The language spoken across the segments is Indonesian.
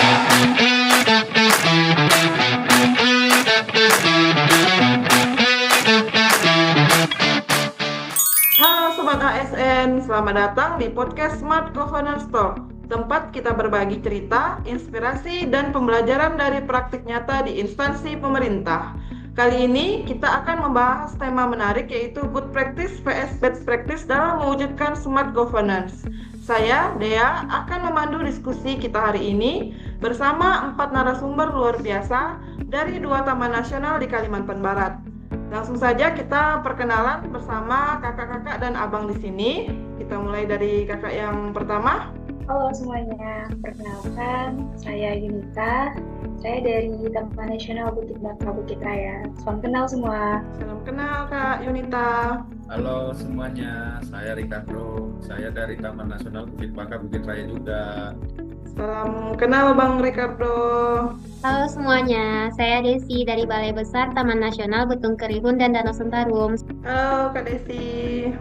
Halo Sobat ASN, selamat datang di podcast Smart Governance Talk, tempat kita berbagi cerita, inspirasi, dan pembelajaran dari praktik nyata di instansi pemerintah. Kali ini kita akan membahas tema menarik yaitu Good Practice vs Best Practice dalam mewujudkan Smart Governance. Saya, Dea, akan memandu diskusi kita hari ini bersama 4 narasumber luar biasa dari 2 taman nasional di Kalimantan Barat. Langsung saja kita perkenalan bersama kakak-kakak dan abang di sini. Kita mulai dari kakak yang pertama. Halo semuanya, perkenalkan saya Yunita. Saya dari Taman Nasional Bukit Baka Bukit Raya. Salam kenal semua. Salam kenal Kak Yunita. Halo semuanya, saya Ricardo. Saya dari Taman Nasional Bukit Baka Bukit Raya juga. Salam kenal Bang Ricardo. Halo semuanya, saya Desi dari Balai Besar Taman Nasional Betung Kerihun dan Danau Sentarum. Halo Kak Desi.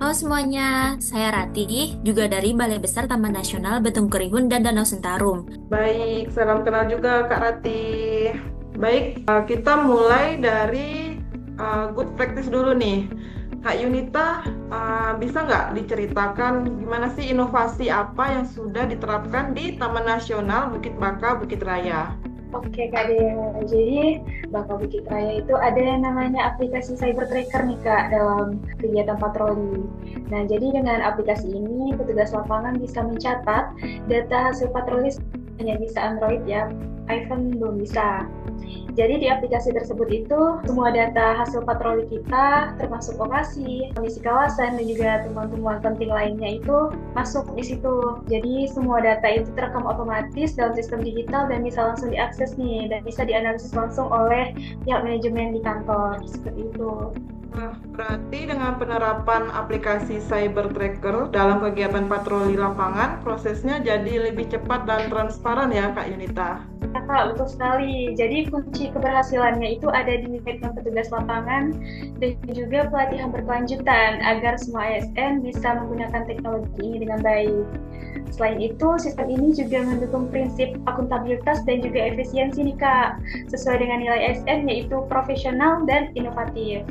Halo semuanya, saya Rati, juga dari Balai Besar Taman Nasional Betung Kerihun dan Danau Sentarum. Baik, salam kenal juga Kak Rati. Baik, kita mulai dari good practice dulu nih. Kak Yunita, bisa nggak diceritakan gimana sih inovasi apa yang sudah diterapkan di Taman Nasional Bukit Baka Bukit Raya? Oke Kak Dea, jadi Baka Bukit Raya itu ada yang namanya aplikasi Cyber Tracker nih Kak dalam kegiatan patroli. Nah jadi dengan aplikasi ini petugas lapangan bisa mencatat data hasil patroli hanya bisa Android ya, iPhone belum bisa. Jadi di aplikasi tersebut itu semua data hasil patroli kita termasuk lokasi, kondisi kawasan dan juga temuan-temuan penting lainnya itu masuk di situ. Jadi semua data itu terekam otomatis dalam sistem digital dan bisa langsung diakses nih dan bisa dianalisis langsung oleh pihak manajemen di kantor seperti itu. Nah, berarti dengan penerapan aplikasi Cyber Tracker dalam kegiatan patroli lapangan, prosesnya jadi lebih cepat dan transparan ya Kak Yunita? Ya Kak, betul sekali. Jadi kunci keberhasilannya itu ada di komitmen petugas lapangan dan juga pelatihan berkelanjutan agar semua ASN bisa menggunakan teknologi ini dengan baik. Selain itu, sistem ini juga mendukung prinsip akuntabilitas dan juga efisiensi nih Kak, sesuai dengan nilai ASN yaitu profesional dan inovatif.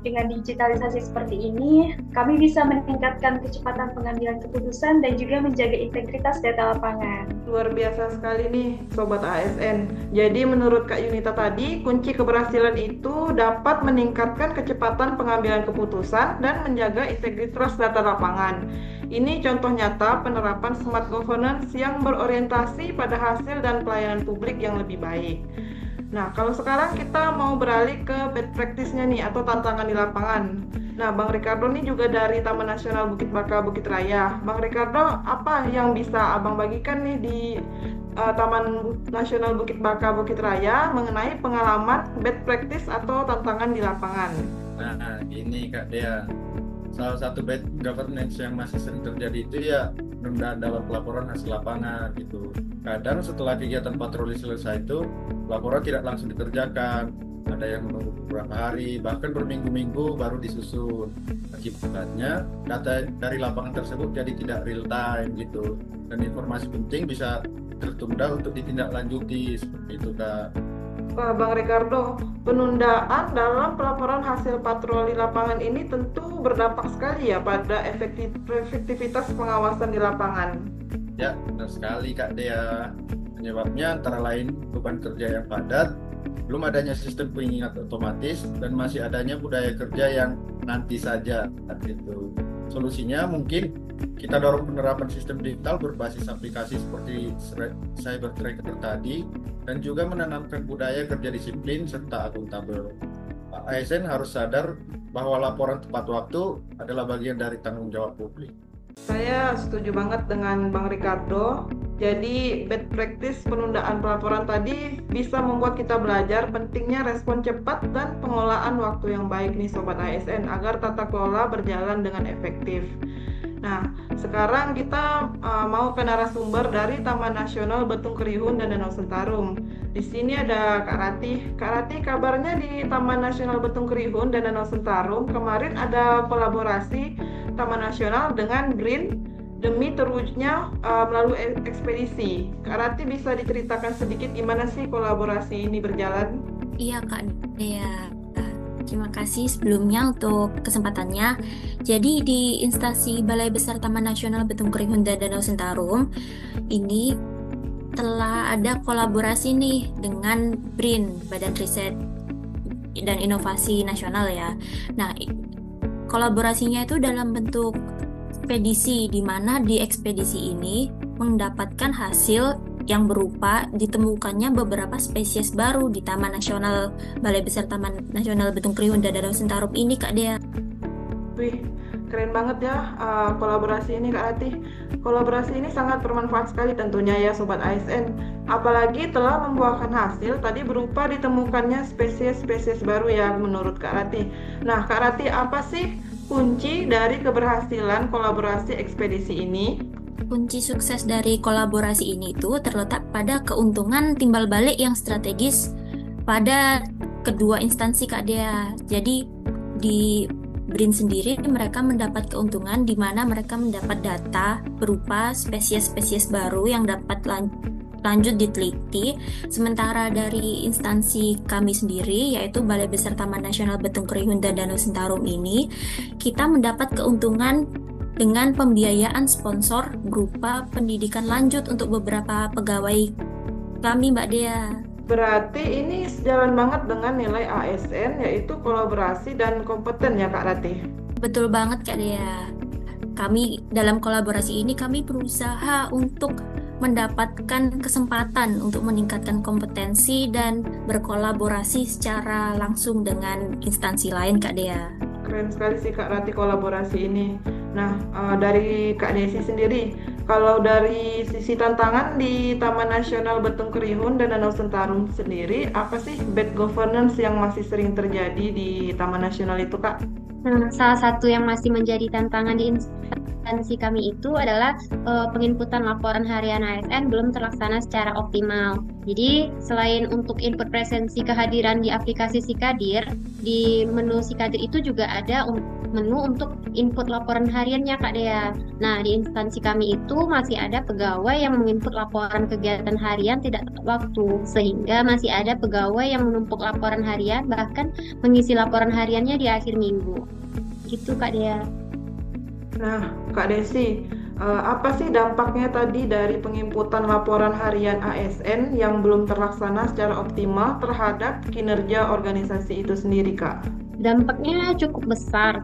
Dengan digitalisasi seperti ini, kami bisa meningkatkan kecepatan pengambilan keputusan dan juga menjaga integritas data lapangan. Luar biasa sekali nih Sobat ASN. Jadi menurut Kak Yunita tadi, kunci keberhasilan itu dapat meningkatkan kecepatan pengambilan keputusan dan menjaga integritas data lapangan. Ini contoh nyata penerapan smart governance yang berorientasi pada hasil dan pelayanan publik yang lebih baik. Nah, kalau sekarang kita mau beralih ke best practice-nya nih atau tantangan di lapangan. Nah, Bang Ricardo nih juga dari Taman Nasional Bukit Baka Bukit Raya. Bang Ricardo, apa yang bisa Abang bagikan nih di Taman Nasional Bukit Baka Bukit Raya mengenai pengalaman best practice atau tantangan di lapangan? Nah, ini Kak Dea, salah satu bad governance yang masih sering terjadi itu ya penundaan dalam pelaporan hasil lapangan gitu. Kadang setelah kegiatan patroli selesai itu laporan tidak langsung dikerjakan, ada yang menunggu beberapa hari bahkan berminggu-minggu baru disusun. Akibatnya data dari lapangan tersebut jadi tidak real time gitu, dan informasi penting bisa tertunda untuk ditindaklanjuti seperti itu Kak. Wah, Bang Ricardo, penundaan dalam pelaporan hasil patroli lapangan ini tentu berdampak sekali ya pada efektivitas pengawasan di lapangan. Ya, benar sekali Kak Dea. Penyebabnya antara lain beban kerja yang padat, belum adanya sistem pengingat otomatis, dan masih adanya budaya kerja yang nanti saja gitu. Solusinya mungkin kita dorong penerapan sistem digital berbasis aplikasi seperti Cyber Tracker tadi, dan juga menanamkan budaya kerja disiplin serta akuntabel. ASN harus sadar bahwa laporan tepat waktu adalah bagian dari tanggung jawab publik. Saya setuju banget dengan Bang Ricardo. Jadi bad practice penundaan pelaporan tadi bisa membuat kita belajar pentingnya respon cepat dan pengelolaan waktu yang baik nih Sobat ASN agar tata kelola berjalan dengan efektif. Nah, sekarang kita mau ke narasumber dari Taman Nasional Betung Kerihun dan Danau Sentarum. Di sini ada Kak Rati. Kak Rati, kabarnya di Taman Nasional Betung Kerihun dan Danau Sentarum kemarin ada kolaborasi Taman Nasional dengan BRIN demi terwujudnya melalui ekspedisi. Kak Rati bisa diceritakan sedikit gimana sih kolaborasi ini berjalan? Iya Kak Dea. Terima kasih sebelumnya untuk kesempatannya. Jadi di instansi Balai Besar Taman Nasional Betung Kerihun dan Danau Sentarum ini telah ada kolaborasi nih dengan BRIN, Badan Riset dan Inovasi Nasional ya. Nah, kolaborasinya itu dalam bentuk ekspedisi, di mana di ekspedisi ini mendapatkan hasil yang berupa ditemukannya beberapa spesies baru di Taman Nasional Balai Besar Taman Nasional Betung Kerihun dan Danau Sentarum ini Kak Dea. Wih, keren banget ya kolaborasi ini Kak Rati. Kolaborasi ini sangat bermanfaat sekali tentunya ya Sobat ASN. Apalagi telah membuahkan hasil tadi berupa ditemukannya spesies-spesies baru ya menurut Kak Rati. Nah Kak Rati, apa sih kunci dari keberhasilan kolaborasi ekspedisi ini? Kunci sukses dari kolaborasi ini itu terletak pada keuntungan timbal balik yang strategis pada kedua instansi Kak Dea. Jadi di BRIN sendiri mereka mendapat keuntungan di mana mereka mendapat data berupa spesies-spesies baru yang dapat lanjut diteliti. Sementara dari instansi kami sendiri yaitu Balai Besar Taman Nasional Betung Kerihun dan Danau Sentarum ini, kita mendapat keuntungan dengan pembiayaan sponsor berupa pendidikan lanjut untuk beberapa pegawai kami Mbak Dea. Berarti ini sejalan banget dengan nilai ASN yaitu kolaborasi dan kompeten ya Kak Rati? Betul banget Kak Dea. Kami dalam kolaborasi ini kami berusaha untuk mendapatkan kesempatan untuk meningkatkan kompetensi dan berkolaborasi secara langsung dengan instansi lain Kak Dea. Keren sekali sih Kak Rati kolaborasi ini. Nah, dari Kak Desi sendiri, kalau dari sisi tantangan di Taman Nasional Betung Kerihun dan Danau Sentarum sendiri, apa sih bad governance yang masih sering terjadi di Taman Nasional itu Kak? Nah, salah satu yang masih menjadi tantangan di instansi kami itu adalah penginputan laporan harian ASN belum terlaksana secara optimal. Jadi, selain untuk input presensi kehadiran di aplikasi Sikadir, di menu Sikadir itu juga ada menu untuk input laporan hariannya Kak Dea. Nah, di instansi kami itu masih ada pegawai yang menginput laporan kegiatan harian tidak tepat waktu, sehingga masih ada pegawai yang menumpuk laporan harian, bahkan mengisi laporan hariannya di akhir minggu. Gitu Kak Dea. Nah, Kak Desi, apa sih dampaknya tadi dari penginputan laporan harian ASN yang belum terlaksana secara optimal terhadap kinerja organisasi itu sendiri Kak? Dampaknya cukup besar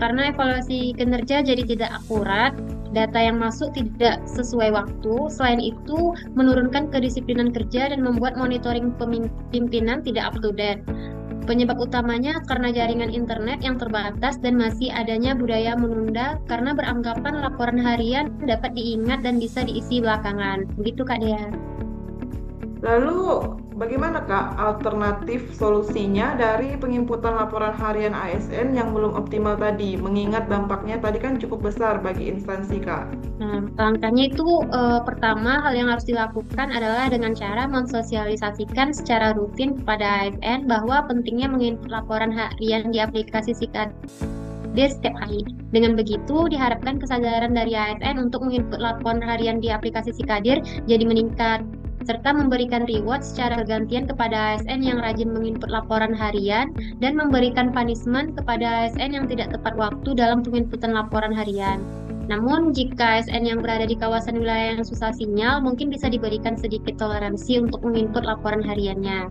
karena evaluasi kinerja jadi tidak akurat, data yang masuk tidak sesuai waktu. Selain itu, menurunkan kedisiplinan kerja dan membuat monitoring pimpinan tidak up to date. Penyebab utamanya karena jaringan internet yang terbatas dan masih adanya budaya menunda karena beranggapan laporan harian dapat diingat dan bisa diisi belakangan. Begitu Kak Dea. Lalu bagaimana Kak alternatif solusinya dari penginputan laporan harian ASN yang belum optimal tadi, mengingat dampaknya tadi kan cukup besar bagi instansi Kak? Nah, langkahnya itu pertama hal yang harus dilakukan adalah dengan cara mensosialisasikan secara rutin kepada ASN bahwa pentingnya menginput laporan harian di aplikasi Sikadir setiap hari. Dengan begitu, diharapkan kesadaran dari ASN untuk menginput laporan harian di aplikasi Sikadir jadi meningkat, serta memberikan reward secara bergantian kepada ASN yang rajin menginput laporan harian dan memberikan punishment kepada ASN yang tidak tepat waktu dalam penginputan laporan harian. Namun, jika ASN yang berada di kawasan wilayah yang susah sinyal, mungkin bisa diberikan sedikit toleransi untuk menginput laporan hariannya.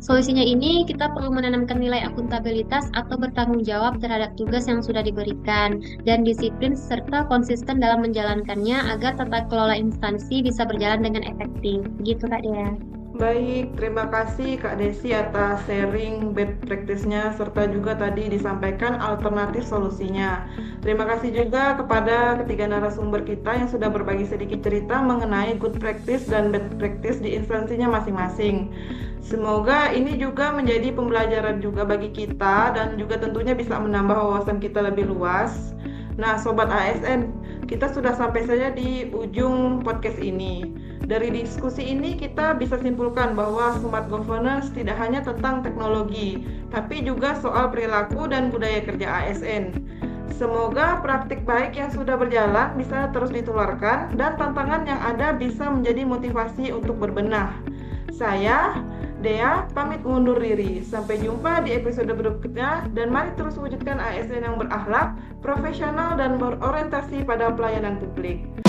Solusinya ini, kita perlu menanamkan nilai akuntabilitas atau bertanggung jawab terhadap tugas yang sudah diberikan, dan disiplin serta konsisten dalam menjalankannya agar tata kelola instansi bisa berjalan dengan efektif. Gitu Kak Dea. Baik, terima kasih Kak Desi atas sharing best practice-nya serta juga tadi disampaikan alternatif solusinya. Terima kasih juga kepada ketiga narasumber kita yang sudah berbagi sedikit cerita mengenai good practice dan bad practice di instansinya masing-masing. Semoga ini juga menjadi pembelajaran juga bagi kita dan juga tentunya bisa menambah wawasan kita lebih luas. Nah, Sobat ASN, kita sudah sampai saja di ujung podcast ini. Dari diskusi ini kita bisa simpulkan bahwa smart governance tidak hanya tentang teknologi, tapi juga soal perilaku dan budaya kerja ASN. Semoga praktik baik yang sudah berjalan bisa terus ditularkan dan tantangan yang ada bisa menjadi motivasi untuk berbenah. Saya, Dea, pamit undur diri. Sampai jumpa di episode berikutnya dan mari terus wujudkan ASN yang berakhlak, profesional, dan berorientasi pada pelayanan publik.